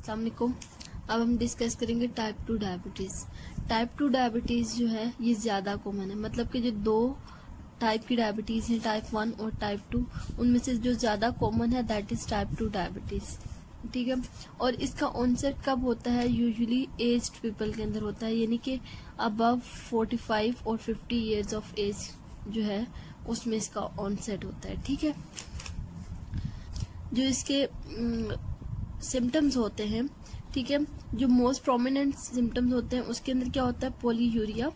अस्सलाम वालेकुम। अब हम डिस्कस करेंगे टाइप 2 डायबिटीज़। टाइप 2 डायबिटीज़ जो है ये ज़्यादा कॉमन है, मतलब कि जो दो टाइप की डायबिटीज़ हैं, टाइप 1 और टाइप 2, उनमें से जो ज़्यादा कॉमन है दैट इज़ टाइप 2 डायबिटीज़। ठीक है। और इसका ऑनसेट कब होता है? यूजुअली एज्ड पीपल के अंदर होता है, यानी कि अबव 45 और 50 ईयर्स ऑफ एज जो है उसमें इसका ऑनसेट होता है। ठीक है। जो इसके सिम्टम्स होते हैं, ठीक है, जो मोस्ट प्रोमिनेंट सिम्टम्स होते हैं उसके अंदर क्या होता है? पॉलीयूरिया।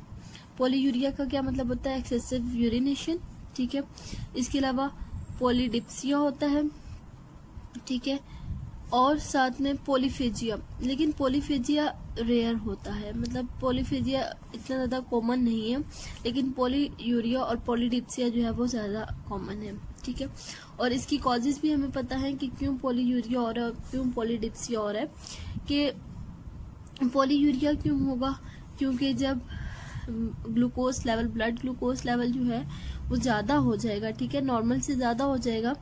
पॉलीयूरिया का क्या मतलब होता है? Excessive urination. ठीक है। इसके अलावा पॉलीडिप्सिया होता है, ठीक है, और साथ में पॉलीफेजिया। लेकिन पॉलीफेजिया रेयर होता है, मतलब पॉलीफेजिया इतना ज़्यादा कॉमन नहीं है, लेकिन पॉलीयूरिया और पॉलीडिप्सिया जो है वो ज़्यादा कॉमन है। ठीक है। और इसकी कॉजेज भी हमें पता है कि क्यों पॉलीयूरिया हो रहा है, क्यों पॉलीडिप्सिया हो रहा है। कि पॉलीयूरिया क्यों होगा? क्योंकि जब glucose level, blood glucose level जो है वो ज़्यादा हो जाएगा, ठीक है, नॉर्मल से ज़्यादा हो जाएगा,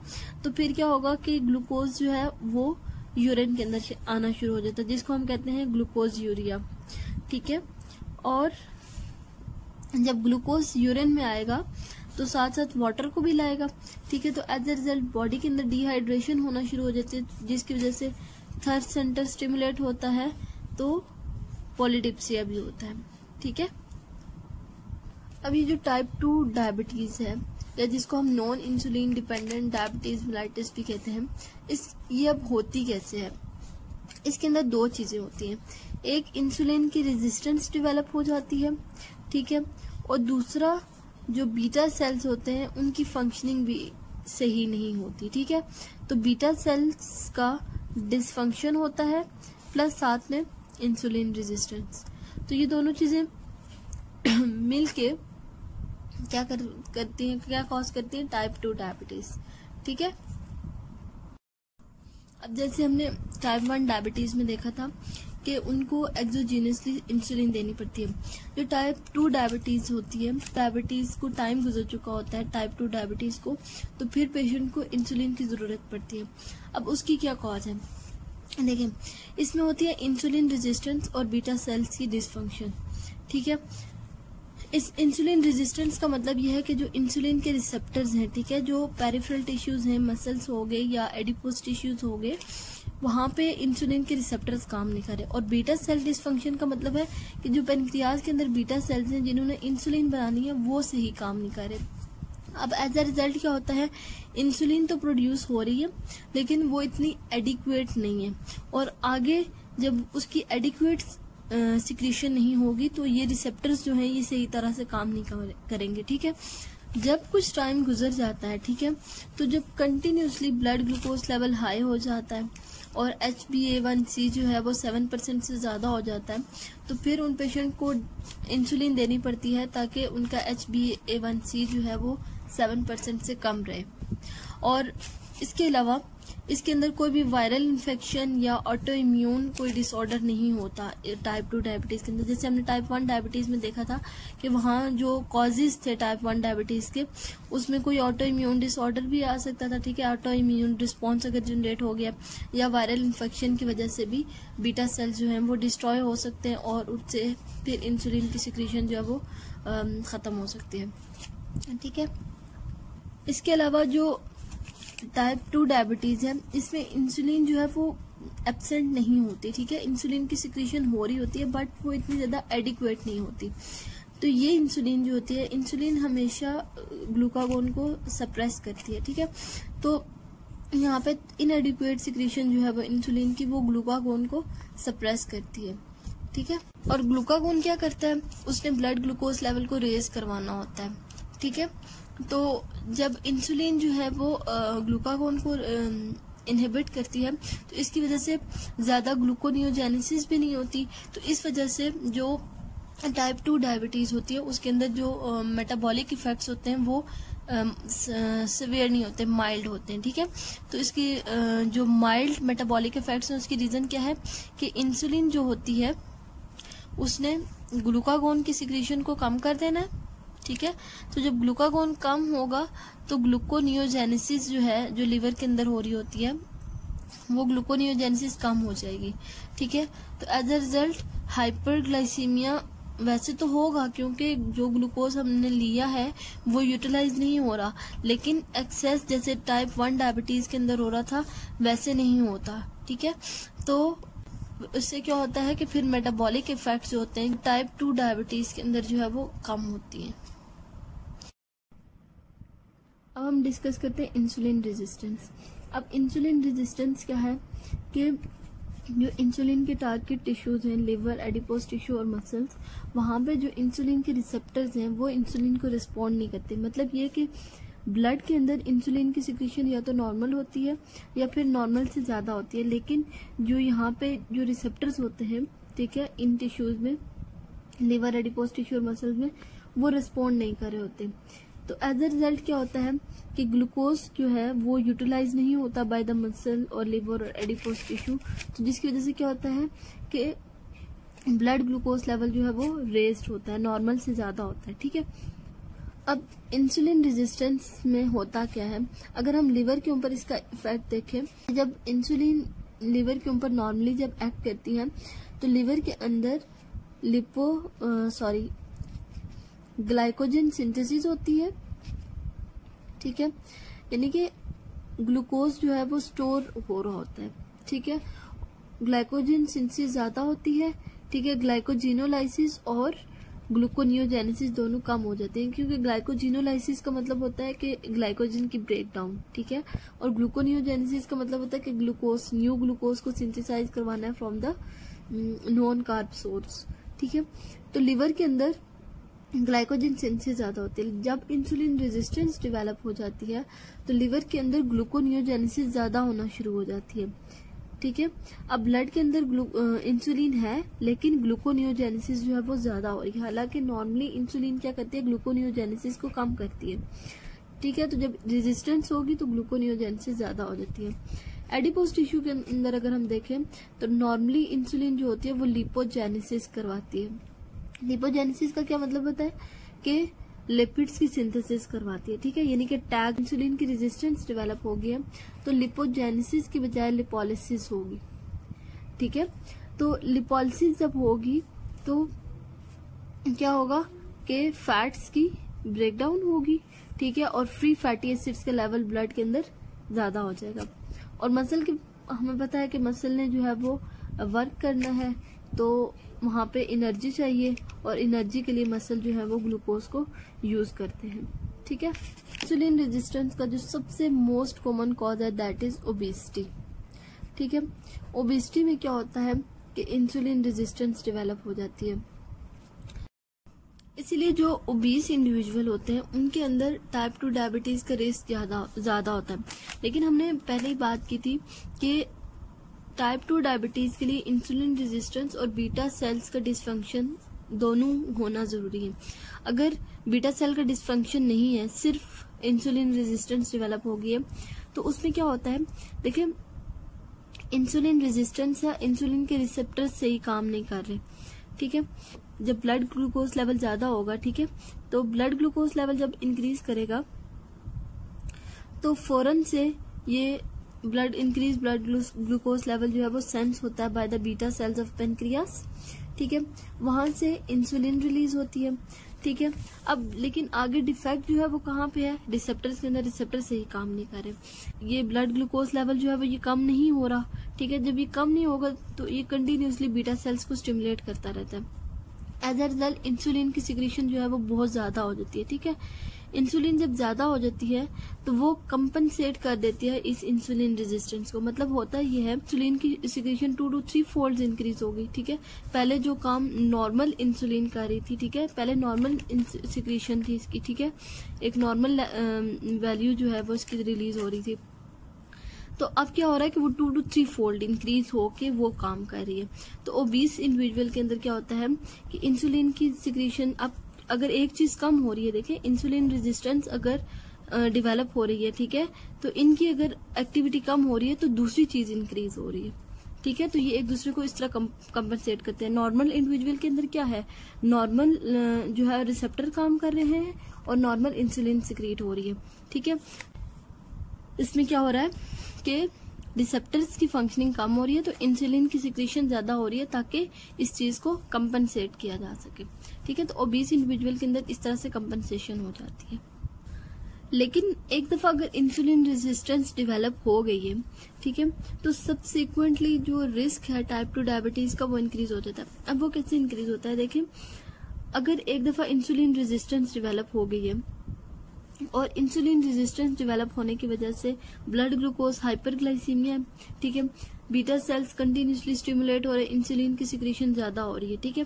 तो फिर क्या होगा कि ग्लूकोज जो है वो यूरिन के अंदर आना शुरू हो जाता है, जिसको हम कहते हैं ग्लूकोज यूरिया। ठीक है। और जब ग्लूकोज यूरिन में आएगा तो साथ साथ वाटर को भी लाएगा। ठीक है। तो एज अ रिजल्ट बॉडी के अंदर डिहाइड्रेशन होना शुरू हो जाती है, जिसकी वजह से थर्स्ट सेंटर स्टिमुलेट होता है, तो पॉलीडिप्सिया भी होता है। ठीक है। अब ये जो टाइप 2 डायबिटीज है, या जिसको हम non insulin dependent diabetes mellitus भी कहते हैं, ये अब होती कैसे है? इसके अंदर दो चीजें होती हैं। एक, इंसुलिन की रेजिस्टेंस डेवलप हो जाती है, ठीक है, और दूसरा जो बीटा सेल्स होते हैं उनकी फंक्शनिंग भी सही नहीं होती। ठीक है। तो बीटा सेल्स का डिसफंक्शन होता है, प्लस साथ में इंसुलिन रेजिस्टेंस। तो ये दोनों चीजें मिलके क्या करती हैं, क्या कॉज करती हैं? Type 2 diabetes. ठीक है। अब जैसे हमने टाइप 1 डायबिटीज में देखा था कि उनको एक्सोजीनियसली इंसुलिन देनी पड़ती है। जो टाइप 2 डायबिटीज होती है, डायबिटीज को टाइम गुजर चुका होता है टाइप 2 डायबिटीज को, तो फिर पेशेंट को इंसुलिन की जरूरत पड़ती है। अब उसकी क्या कॉज है? देखिए, इसमें होती है इंसुलिन रेजिस्टेंस और बीटा सेल्स की डिसफंक्शन। ठीक है। इस इंसुलिन रेजिस्टेंस का मतलब यह है कि जो इंसुलिन के रिसेप्टर्स हैं, ठीक है, जो पेरिफेरल टिश्यूज हैं, मसल्स हो गए या एडिपोज टिश्यूज हो गए, वहां पे इंसुलिन के रिसेप्टर्स काम नहीं कर रहे। और बीटा सेल डिसफंक्शन का मतलब है कि जो पेनक्रियाज के अंदर बीटा सेल्स हैं जिन्होंने इंसुलिन बनानी है वो सही काम नहीं कर रहे। अब एज अ रिजल्ट क्या होता है? इंसुलिन तो प्रोड्यूस हो रही है, लेकिन वो इतनी एडिक्वेट नहीं है, और आगे जब उसकी एडिक्वेट सिक्रीशन नहीं होगी तो ये रिसेप्टर्स जो हैं ये सही तरह से काम नहीं करेंगे। ठीक है। जब कुछ टाइम गुजर जाता है, ठीक है, तो जब continuously blood glucose level high हो जाता है और HbA1c जो है वो 7% से ज़्यादा हो जाता है, तो फिर उन पेशेंट को इंसुलिन देनी पड़ती है ताकि उनका HbA1c जो है वो 7% से कम रहे। और इसके अलावा इसके अंदर कोई भी वायरल इन्फेक्शन या ऑटो इम्यून कोई डिसऑर्डर नहीं होता टाइप 2 डायबिटीज के अंदर। जैसे हमने टाइप 1 डायबिटीज में देखा था कि वहाँ जो कॉजेज थे टाइप 1 डायबिटीज के, उसमें कोई ऑटो इम्यून डिसऑर्डर भी आ सकता था। ठीक है। ऑटो इम्यून रिस्पॉन्स अगर जनरेट हो गया या वायरल इन्फेक्शन की वजह से भी बीटा सेल्स जो है वो डिस्ट्रॉय हो सकते हैं, और उससे फिर इंसुलिन की सिक्रीशन जो है वो खत्म हो सकती है। ठीक है। इसके अलावा जो टाइप 2 डायबिटीज है, इसमें इंसुलिन जो है वो एब्सेंट नहीं होती। ठीक है। इंसुलिन की सिक्रीशन हो रही होती है, बट वो इतनी ज्यादा एडिक्वेट नहीं होती। तो ये इंसुलिन जो होती है, इंसुलिन हमेशा ग्लूकागोन को सप्रेस करती है। ठीक है। तो यहाँ पे इनएडिक्वेट सिक्रीशन जो है वो इंसुलिन की, वो ग्लूकागोन को सप्रेस करती है। ठीक है। और ग्लूकागोन क्या करता है? उसने ब्लड ग्लूकोज लेवल को रेज करवाना होता है। ठीक है। तो जब इंसुलिन जो है वो ग्लूकागोन को इनहिबिट करती है, तो इसकी वजह से ज्यादा ग्लूकोनियोजेनेसिस भी नहीं होती। तो इस वजह से जो टाइप 2 डायबिटीज होती है उसके अंदर जो मेटाबॉलिक इफेक्ट्स होते हैं वो सिवियर नहीं होते, माइल्ड होते हैं। ठीक है। तो इसकी जो माइल्ड मेटाबॉलिक इफेक्ट्स हैं उसकी रीजन क्या है? कि इंसुलिन जो होती है उसने ग्लूकागोन की सिक्रीशन को कम कर देना है। ठीक है। तो जब ग्लूकागोन कम होगा तो ग्लूकोनियोजेनेसिस जो है, जो लीवर के अंदर हो रही होती है, वो ग्लूकोनियोजेनेसिस कम हो जाएगी, ठीक है। तो एज अ रिजल्ट हाइपरग्लाइसीमिया वैसे तो होगा क्योंकि जो ग्लूकोज हमने लिया है वो यूटिलाइज नहीं हो रहा, लेकिन एक्सेस जैसे टाइप 1 डायबिटीज के अंदर हो रहा था वैसे नहीं होता, ठीक है। तो इससे क्या होता है कि फिर मेटाबॉलिक इफेक्ट्स जो होते हैं टाइप 2 डायबिटीज के अंदर जो है वो कम होती हैं। अब हम डिस्कस करते हैं इंसुलिन रेजिस्टेंस। अब इंसुलिन रेजिस्टेंस क्या है कि जो इंसुलिन के टारगेट टिश्यूज हैं, लिवर, एडिपोज टिश्यू और मसल्स, वहां पे जो इंसुलिन के रिसेप्टर्स हैं वो इंसुलिन को रिस्पॉन्ड नहीं करते। मतलब ये कि ब्लड के अंदर इंसुलिन की सिक्रीशन या तो नॉर्मल होती है या फिर नॉर्मल से ज्यादा होती है, लेकिन जो यहाँ पे जो रिसेप्टर्स होते हैं, ठीक है, इन टिश्यूज में, लिवर, एडिपोज टिश्यू और मसल्स में, वो रिस्पॉन्ड नहीं कर रहे होते। तो एज अ रिजल्ट क्या होता है कि ग्लूकोज जो है वो यूटिलाइज नहीं होता बाय द मसल और लिवर और एडिपोज टिश्यू, तो जिसकी वजह से क्या होता है कि ब्लड ग्लूकोज लेवल जो है वो रेज्ड होता है, नॉर्मल से ज्यादा होता है, ठीक है। अब इंसुलिन रेजिस्टेंस में होता क्या है, अगर हम लिवर के ऊपर इसका इफेक्ट देखें, जब इंसुलिन लिवर के ऊपर नॉर्मली जब एक्ट करती है तो लिवर के अंदर ग्लाइकोजन सिंथेसिस होती है, ठीक है, यानी कि ग्लूकोज जो है वो स्टोर हो रहा होता है, ठीक है। ग्लाइकोजन सिंथेसिस ज्यादा होती है, ठीक है, ग्लाइकोजिनोलाइसिस और ग्लूकोनियोजेनेसिस दोनों कम हो जाते हैं, क्योंकि ग्लाइकोजिनोलाइसिस का मतलब होता है कि ग्लाइकोजन की ब्रेकडाउन, ठीक है, और ग्लूकोनियोजेनेसिस का मतलब होता है कि न्यू ग्लूकोज को सिंथेसाइज करवाना है from the non carb source, ठीक है। तो लिवर के अंदर ग्लाइकोजन सिंथेसिस ज्यादा होती है। जब इंसुलिन रेजिस्टेंस डेवलप हो जाती है तो लिवर के अंदर ग्लूकोनियोजेनेसिस ज्यादा होना शुरू हो जाती है, ठीक है। अब ब्लड के अंदर इंसुलिन है लेकिन ग्लूकोनियोजेनेसिस जो है वो ज्यादा हो रही है, हालांकि नॉर्मली इंसुलिन क्या करती है, ग्लूकोनियोजेनेसिस को कम करती है, ठीक है। तो जब रेजिस्टेंस होगी तो ग्लूकोनियोजेनेसिस ज्यादा हो जाती है। एडिपोज टिश्यू के अंदर अगर हम देखें तो नॉर्मली इंसुलिन जो होती है वो लिपोजेनेसिस करवाती है। लिपोजेनेसिस का क्या मतलब होता है कि लिपिड्स की सिंथेसिस करवाती है, ठीक है, यानी कि टैग इंसुलिन की रेजिस्टेंस डेवलप हो गई है तो लिपोजेनेसिस की बजाय लिपोलिसिस होगी, ठीक है। तो लिपोलिसिस जब होगी तो क्या होगा कि फैट्स की ब्रेकडाउन होगी, ठीक है, और फ्री फैटी एसिड्स का लेवल ब्लड के अंदर ज्यादा हो जाएगा। और मसल की हमें पता है कि मसल ने जो है वो वर्क करना है तो वहां पे एनर्जी चाहिए और एनर्जी के लिए मसल जो है वो ग्लूकोज को यूज करते हैं, ठीक है। इंसुलिन रेजिस्टेंस का जो सबसे मोस्ट कॉमन कॉज है दैट इज ओबेसिटी, ठीक है। ओबेसिटी में क्या होता है कि इंसुलिन रेजिस्टेंस डेवलप हो जाती है, इसीलिए जो ओबीस इंडिविजुअल होते हैं उनके अंदर टाइप 2 डायबिटीज का रिस्क ज्यादा होता है। लेकिन हमने पहले ही बात की थी कि टाइप 2 डायबिटीज के लिए इंसुलिन रेजिस्टेंस और बीटा सेल्स का डिसफंक्शन दोनों होना जरूरी है। अगर बीटा सेल का डिसफंक्शन नहीं है, सिर्फ इंसुलिन रेजिस्टेंस डेवलप हो गई है, तो उसमें क्या होता है, देखिए इंसुलिन रेजिस्टेंस या इंसुलिन के रिसेप्टर सही काम नहीं कर रहे, ठीक है। जब ब्लड ग्लूकोज लेवल ज्यादा होगा, ठीक है, तो ब्लड ग्लूकोज लेवल जब इंक्रीज करेगा तो फौरन से ये ब्लड ग्लूकोज लेवल जो है वो सेंस होता है by the beta cells of pancreas, ठीक है, वहां से इंसुलिन रिलीज होती है, ठीक है। अब लेकिन आगे डिफेक्ट जो है वो कहाँ पे है, रिसेप्टर्स के अंदर, रिसेप्टर सही काम नहीं कर रहे, ये ब्लड ग्लूकोज लेवल जो है वो ये कम नहीं हो रहा, ठीक है। जब ये कम नहीं होगा तो ये कंटिन्यूसली बीटा सेल्स को स्टिमुलेट करता रहता है। एज अ रिजल्ट इंसुलिन की सिक्रीशन जो है वो बहुत ज्यादा हो जाती है, ठीक है। इंसुलिन जब ज्यादा हो जाती है तो वो कंपनसेट कर देती है इस इंसुलिन रेजिस्टेंस को। मतलब होता ये है इंसुलिन की सिक्रीशन 2 to 3 फोल्ड इंक्रीज होगी, ठीक है। पहले जो काम नॉर्मल इंसुलिन कर रही थी, ठीक है, पहले नॉर्मल सिक्रीशन थी इसकी, ठीक है, एक नॉर्मल वैल्यू जो है वो इसकी रिलीज हो रही थी, तो अब क्या हो रहा है कि वो 2 to 3 फोल्ड इंक्रीज होके वो काम कर रही है। तो ओबीस इंडिविजुअल के अंदर क्या होता है कि इंसुलिन की सिक्रीशन, अब अगर एक चीज कम हो रही है, देखिए इंसुलिन रेजिस्टेंस अगर डेवलप हो रही है, ठीक है, तो इनकी अगर एक्टिविटी कम हो रही है तो दूसरी चीज इंक्रीज हो रही है, ठीक है। तो ये एक दूसरे को इस तरह कंपनसेट करते हैं। नॉर्मल इंडिविजुअल के अंदर क्या है, नॉर्मल जो है रिसेप्टर काम कर रहे हैं और नॉर्मल इंसुलिन सिक्रीट हो रही है, ठीक है। इसमें क्या हो रहा है कि रिसेप्टर्स की फंक्शनिंग कम हो रही है तो इंसुलिन की सिक्रीशन ज्यादा हो रही है ताकि इस चीज को कंपनसेट किया जा सके। ठीक है, तो ओबीस इंडिविजुअल के अंदर इस तरह से कंपनसेशन हो जाती है। लेकिन एक दफा अगर इंसुलिन रेजिस्टेंस डेवलप हो गई है, ठीक है, तो सबसिक्वेंटली जो रिस्क है टाइप 2 डायबिटीज का वो इंक्रीज हो जाता है। अब वो कैसे इंक्रीज होता है, देखिए अगर एक दफा इंसुलिन रेजिस्टेंस डेवलप हो गई है और इंसुलिन रेजिस्टेंस डेवलप होने की वजह से ब्लड ग्लूकोज हाइपरग्लाइसीमिया, ठीक है, बीटा सेल्स कंटिन्यूसली स्टिमुलेट हो रहे, इंसुलिन की सिक्रीशन ज्यादा हो रही है। ठीक है,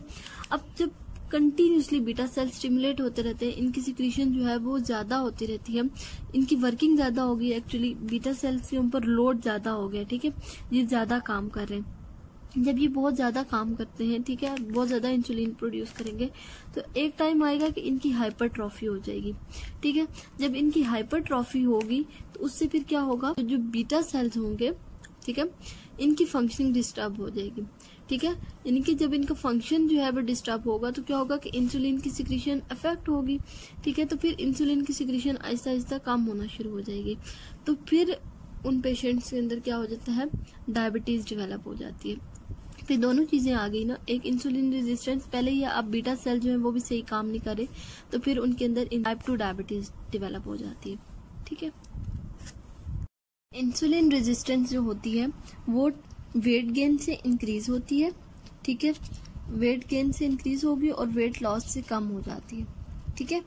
अब जब कंटिन्यूसली बीटा सेल स्टिमुलेट होते रहते हैं, इनकी सिक्रीशन जो है वो ज्यादा होती रहती है, इनकी वर्किंग ज्यादा होगी, एक्चुअली बीटा सेल्स के ऊपर लोड ज्यादा हो गया। ठीक है, ये ज्यादा काम कर रहे हैं। जब ये बहुत ज्यादा काम करते हैं, ठीक है, बहुत ज्यादा इंसुलिन प्रोड्यूस करेंगे, तो एक टाइम आएगा कि इनकी हाइपरट्रॉफी हो जाएगी। ठीक है, जब इनकी हाइपरट्रॉफी होगी तो उससे फिर क्या होगा, जो बीटा सेल्स होंगे, ठीक है, इनकी फंक्शनिंग डिस्टर्ब हो जाएगी। ठीक है, यानी कि जब इनका फंक्शन जो है वो डिस्टर्ब होगा तो क्या होगा कि इंसुलिन की सिक्रीशन अफेक्ट होगी। ठीक है, तो फिर इंसुलिन की सिक्रीशन आहिस्ता आहिस्ता कम होना शुरू हो जाएगी, तो फिर उन पेशेंट्स के अंदर क्या हो जाता है, डायबिटीज डेवलप हो जाती है। फिर दोनों चीजें आ गई ना, एक इंसुलिन रेजिस्टेंस पहले ही, अब बीटा सेल जो है वो भी सही काम नहीं करे, तो फिर उनके अंदर टाइप 2 डायबिटीज डेवलप हो जाती है। ठीक है, इंसुलिन रेजिस्टेंस जो होती है वो वेट गेन से इंक्रीज होती है। ठीक है, वेट गेन से इंक्रीज होगी और वेट लॉस से कम हो जाती है। ठीक है,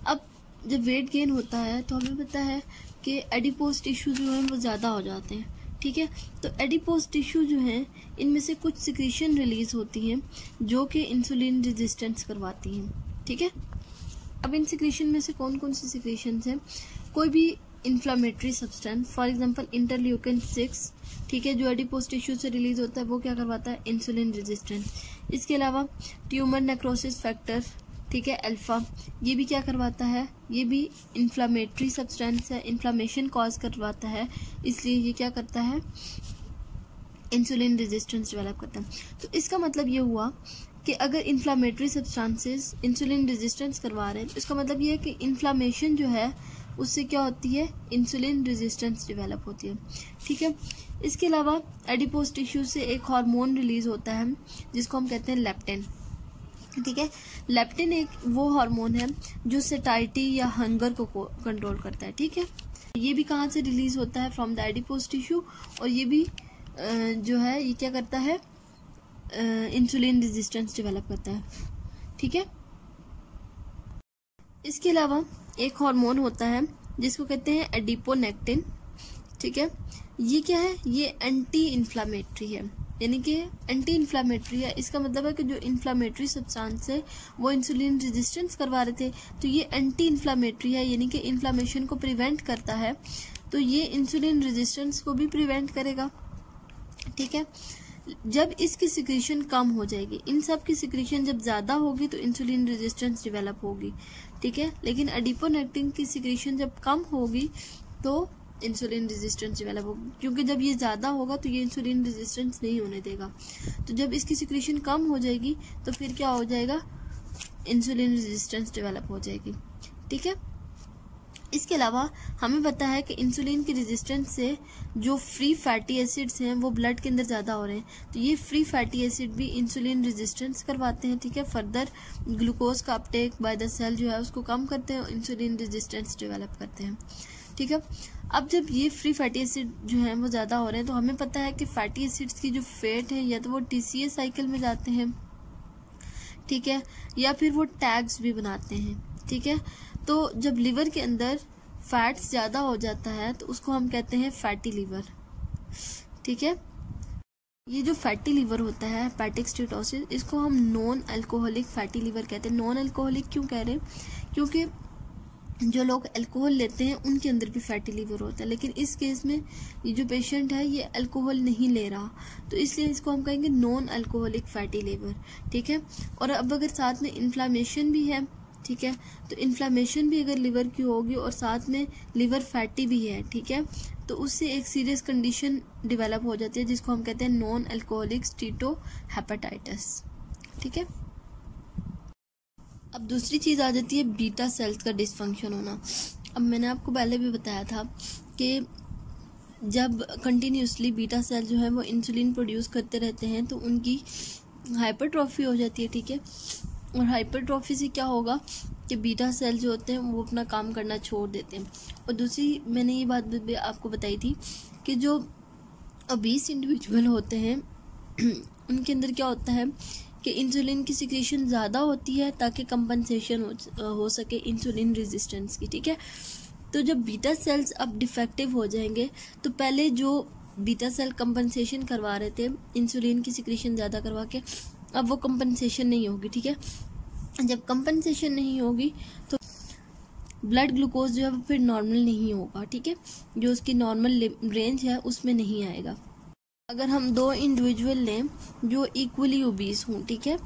अब जब वेट गेन होता है तो हमें पता है कि एडिपोज टिश्यू जो है वो ज्यादा हो जाते हैं। ठीक है, तो एडिपोज टिश्यू जो है इनमें से कुछ सिक्रीशन रिलीज होती है जो कि इंसुलिन रेजिस्टेंस करवाती है। ठीक है, अब इन सिक्रीशन में से कौन कौन सी सिक्रीशन है, कोई भी inflammatory substance, for example interleukin 6, ठीक है, जो एडिपोज टिश्यू से रिलीज होता है वो क्या करवाता है, इंसुलिन रेजिस्टेंस। इसके अलावा ट्यूमर नेक्रोसिस फैक्टर, ठीक है, अल्फा, ये भी क्या करवाता है, ये भी इन्फ्लामेटरी सब्सटेंस है, इन्फ्लामेशन कॉज करवाता है, इसलिए ये क्या करता है, इंसुलिन रेजिस्टेंस डेवलप करता है। तो इसका मतलब ये हुआ कि अगर इन्फ्लामेटरी सब्सटेंसेस इंसुलिन रेजिस्टेंस करवा रहे हैं तो इसका मतलब ये है कि इन्फ्लामेशन जो है उससे क्या होती है, इंसुलिन रेजिस्टेंस डेवलप होती है। ठीक है, इसके अलावा एडिपोज टिश्यू से एक हार्मोन रिलीज होता है जिसको हम कहते हैं लेप्टिन। ठीक है, लेप्टिन एक वो हार्मोन है जो सेटाइटी या हंगर को कंट्रोल करता है। ठीक है, ये भी कहाँ से रिलीज होता है, फ्रॉम द एडिपोज टिश्यू, और ये भी जो है ये क्या करता है, इंसुलिन रेजिस्टेंस डेवलप करता है। ठीक है, इसके अलावा एक हार्मोन होता है जिसको कहते हैं एडिपोनेक्टिन। ठीक है, ये क्या है, ये एंटी इन्फ्लामेटरी है, यानी कि एंटी इन्फ्लामेटरी है। इसका मतलब है कि जो इन्फ्लामेटरी सब्सटेंस है वो इंसुलिन रेजिस्टेंस करवा रहे थे, तो ये एंटी इन्फ्लामेटरी है, यानी कि इन्फ्लामेशन को प्रिवेंट करता है, तो ये इंसुलिन रेजिस्टेंस को भी प्रिवेंट करेगा। ठीक है, जब इसकी सिक्रीशन कम हो जाएगी, इन सब की सिक्रीशन जब ज्यादा होगी तो इंसुलिन रेजिस्टेंस डेवलप होगी। ठीक है, लेकिन एडिपोनेक्टिन की सिक्रीशन जब कम होगी तो इंसुलिन रेजिस्टेंस डेवलप होगी, क्योंकि जब ये ज्यादा होगा तो ये इंसुलिन रेजिस्टेंस नहीं होने देगा। तो जब इसकी सिक्रीशन कम हो जाएगी तो फिर क्या हो जाएगा, इंसुलिन रेजिस्टेंस डेवलप हो जाएगी। ठीक है, इसके अलावा हमें पता है कि इंसुलिन की रेजिस्टेंस से जो फ्री फैटी एसिड्स हैं वो ब्लड के अंदर ज्यादा हो रहे हैं, तो ये फ्री फैटी एसिड भी इंसुलिन रेजिस्टेंस करवाते हैं। ठीक है, फर्दर ग्लूकोज का अपटेक बाय द सेल जो है उसको कम करते हैं और इंसुलिन रेजिस्टेंस डेवलप करते हैं। ठीक है, अब जब ये फ्री फैटी एसिड जो है वो ज्यादा हो रहे हैं तो हमें पता है कि फैटी एसिड्स की जो फैट है या तो वो टीसीए साइकिल में जाते हैं, ठीक है, या फिर वो टैग्स भी बनाते हैं। ठीक है, तो जब लिवर के अंदर फैट्स ज्यादा हो जाता है तो उसको हम कहते हैं फैटी लिवर। ठीक है, ये जो फैटी लिवर होता है हेपेटिक स्टेटोसिस, इसको हम नॉन अल्कोहलिक फैटी लिवर कहते हैं। नॉन अल्कोहलिक क्यों कह रहे हैं, क्योंकि जो लोग अल्कोहल लेते हैं उनके अंदर भी फैटी लिवर होता है, लेकिन इस केस में ये जो पेशेंट है ये अल्कोहल नहीं ले रहा, तो इसलिए इसको हम कहेंगे नॉन अल्कोहलिक फैटी लिवर। ठीक है, और अब अगर साथ में इन्फ्लामेशन भी है, ठीक है, तो इन्फ्लामेशन भी अगर लिवर की होगी और साथ में लिवर फैटी भी है, ठीक है, तो उससे एक सीरियस कंडीशन डेवलप हो जाती है जिसको हम कहते हैं नॉन अल्कोहलिक स्टीटोहेपेटाइटिस। ठीक है, अब दूसरी चीज आ जाती है बीटा सेल्स का डिसफंक्शन होना। अब मैंने आपको पहले भी बताया था कि जब कंटिन्यूसली बीटा सेल जो है वो इंसुलिन प्रोड्यूस करते रहते हैं तो उनकी हाइपरट्रॉफी हो जाती है, ठीक है। और हाइपरट्रॉफी से क्या होगा कि बीटा सेल जो होते हैं वो अपना काम करना छोड़ देते हैं। और दूसरी मैंने ये बात भी आपको बताई थी कि जो ओबीस इंडिविजुअल होते हैं उनके अंदर क्या होता है कि इंसुलिन की सिक्रीशन ज़्यादा होती है ताकि कंपनसेशन हो सके इंसुलिन रेजिस्टेंस की, ठीक है। तो जब बीटा सेल्स अब डिफेक्टिव हो जाएंगे तो पहले जो बीटा सेल कंपनसेशन करवा रहे थे इंसुलिन की सिक्रीशन ज़्यादा करवा के, अब वो कंपनसेशन नहीं होगी, ठीक है। जब कंपनसेशन नहीं होगी तो ब्लड ग्लूकोज जो है वो फिर नॉर्मल नहीं होगा, ठीक है। जो उसकी नॉर्मल रेंज है उसमें नहीं आएगा। अगर हम दो इंडिविजुअल लें जो इक्वली ओबीस हों, ठीक है,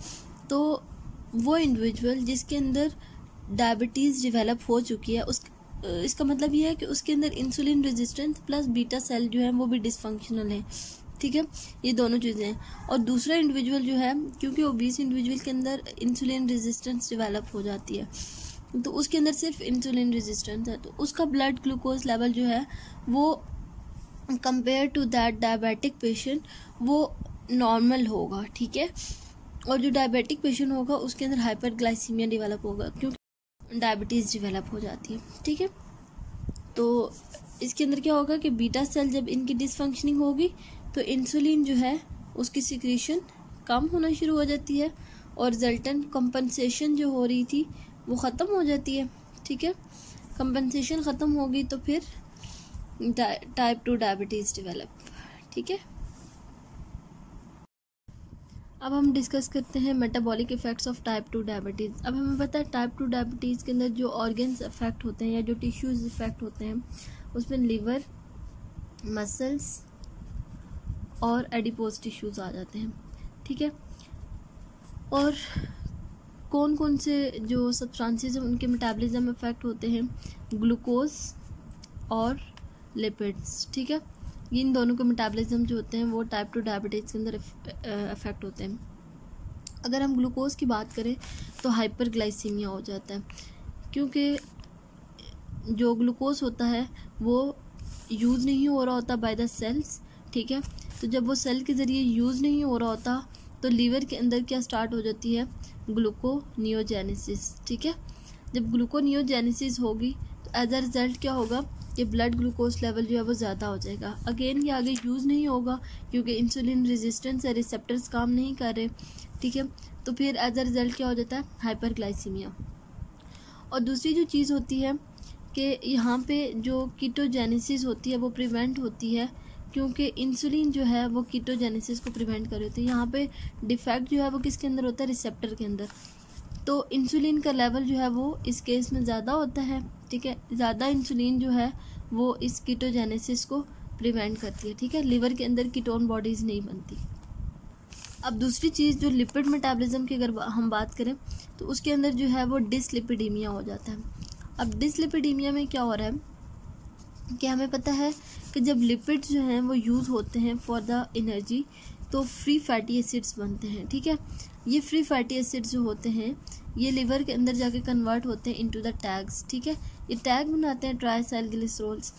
तो वो इंडिविजुअल जिसके अंदर डायबिटीज़ डेवलप हो चुकी है इसका मतलब ये है कि उसके अंदर insulin resistance plus beta cell जो है वो भी डिसफंक्शनल है, ठीक है। ये दोनों चीज़ें हैं। और दूसरा इंडिविजुअल जो है, क्योंकि ओबीस इंडिविजुअल के अंदर इंसुलिन रेजिस्टेंस डेवलप हो जाती है तो उसके अंदर सिर्फ इंसुलिन रेजिस्टेंस है, तो उसका ब्लड ग्लूकोज लेवल जो है वो compare to that diabetic patient वो नॉर्मल होगा, ठीक है। और जो डायबिटिक पेशेंट होगा उसके अंदर हाइपरग्लाइसीमिया डेवलप होगा क्योंकि डायबिटीज़ डेवलप हो जाती है, ठीक है। तो इसके अंदर क्या होगा कि बीटा सेल जब इनकी डिसफंक्शनिंग होगी तो इंसुलिन जो है उसकी सिक्रीशन कम होना शुरू हो जाती है और रिजल्टेंट कंपनसेशन जो हो रही थी वो ख़त्म हो जाती है, ठीक है। कंपनसेशन ख़त्म होगी तो फिर टाइप 2 डायबिटीज़ डेवलप, ठीक है। अब हम डिस्कस करते हैं metabolic effects of type 2 diabetes. अब हमें पता है टाइप 2 डायबिटीज़ के अंदर जो ऑर्गन्स इफेक्ट होते हैं या जो टिश्यूज़ इफेक्ट होते हैं उसमें लिवर, मसल्स और एडिपोज टिश्यूज़ आ जाते हैं, ठीक है। और कौन कौन से जो सब्सटेंसेस हैं उनके मेटाबॉलिज्म इफेक्ट होते हैं, ग्लूकोज और लिपिड्स, ठीक है। इन दोनों के मेटाबॉलिज्म जो होते हैं वो टाइप 2 डायबिटीज़ के अंदर इफेक्ट होते हैं। अगर हम ग्लूकोज की बात करें तो हाइपरग्लाइसीमिया हो जाता है क्योंकि जो ग्लूकोज होता है वो यूज़ नहीं हो रहा होता बाय द सेल्स, ठीक है। तो जब वो सेल के ज़रिए यूज़ नहीं हो रहा होता तो लीवर के अंदर क्या स्टार्ट हो जाती है, ग्लूकोनियोजेनेसिस, ठीक है। जब ग्लूकोनियोजेनेसिस होगी तो एज अ रिज़ल्ट क्या होगा कि ब्लड ग्लूकोज लेवल जो है वो ज़्यादा हो जाएगा। अगेन ये आगे यूज़ नहीं होगा क्योंकि इंसुलिन रेजिस्टेंस है, रिसेप्टर्स काम नहीं कर रहे, ठीक है। तो फिर एज अ रिज़ल्ट क्या हो जाता है, हाइपरग्लाइसीमिया। और दूसरी जो चीज़ होती है कि यहाँ पे जो कीटोजेनेसिस होती है वो प्रिवेंट होती है क्योंकि इंसुलिन जो है वो कीटोजेनेसिस को प्रिवेंट कर रही है। यहाँ पे डिफेक्ट जो है वो किसके अंदर होता है, रिसेप्टर के अंदर। तो इंसुलिन का लेवल जो है वो इस केस में ज़्यादा होता है, ठीक है। ज़्यादा इंसुलिन जो है वो इस कीटोजेनेसिस को प्रिवेंट करती है, ठीक है। लिवर के अंदर कीटोन बॉडीज़ नहीं बनती। अब दूसरी चीज़ जो लिपिड मेटाबॉलिज्म की अगर हम बात करें तो उसके अंदर जो है वो डिसलिपिडीमिया हो जाता है। अब डिसलिपिडीमिया में क्या हो रहा है कि हमें पता है कि जब लिपिड्स जो हैं वो यूज़ होते हैं फॉर द एनर्जी तो फ्री फैटी एसिड्स बनते हैं, ठीक है। ये फ्री फैटी एसिड्स जो होते हैं ये लिवर के अंदर जाके कन्वर्ट होते हैं इनटू द टैग्स, ठीक है। ये टैग बनाते हैं ट्राइसाइलग्लिसरॉल्स।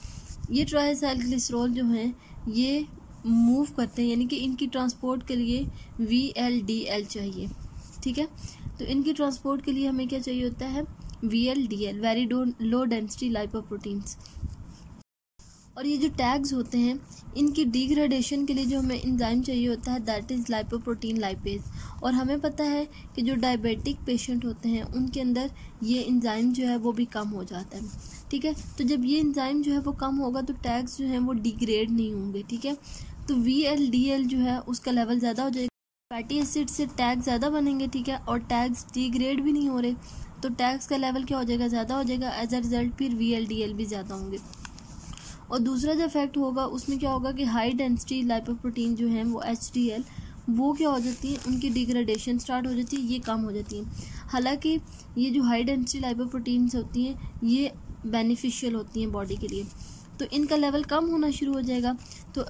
ये ट्राइसाइलग्लिसरॉल जो हैं ये मूव करते हैं, यानी कि इनकी ट्रांसपोर्ट के लिए VLDL चाहिए, ठीक है। तो इनकी ट्रांसपोर्ट के लिए हमें क्या चाहिए होता है, VLDL, very low density lipoproteins. और ये जो टैग्स होते हैं इनकी डिग्रेडेशन के लिए जो हमें एंजाइम चाहिए होता है दैट इज़ लाइपोप्रोटीन लाइपेज। और हमें पता है कि जो डायबिटिक पेशेंट होते हैं उनके अंदर ये एंजाइम जो है वो भी कम हो जाता है, ठीक है। तो जब ये एंजाइम जो है वो कम होगा तो टैग्स जो हैं वो डिग्रेड नहीं होंगे, ठीक है। तो VLDL जो है उसका लेवल ज़्यादा हो जाएगा, फैटी एसिड से टैग ज़्यादा बनेंगे, ठीक है। और टैग्स डिग्रेड भी नहीं हो रहे तो टैग्स का लेवल क्या हो जाएगा, ज़्यादा हो जाएगा। एज अ रिजल्ट फिर VLDL भी ज़्यादा होंगे। और दूसरा जो इफेक्ट होगा उसमें क्या होगा कि हाई डेंसिटी लाइपोप्रोटीन जो हैं वो HDL वो क्या हो जाती है, उनकी डिग्रेडेशन स्टार्ट हो जाती है, ये कम हो जाती है। हालांकि ये जो हाई डेंसिटी लाइपोप्रोटीन्स होती हैं ये बेनिफिशियल होती हैं बॉडी के लिए, तो इनका लेवल कम होना शुरू हो जाएगा। तो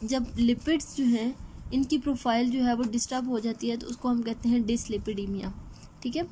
जब लिपिड्स जो हैं इनकी प्रोफाइल जो है वो डिस्टर्ब हो जाती है तो उसको हम कहते हैं डिसलिपिडीमिया, ठीक है।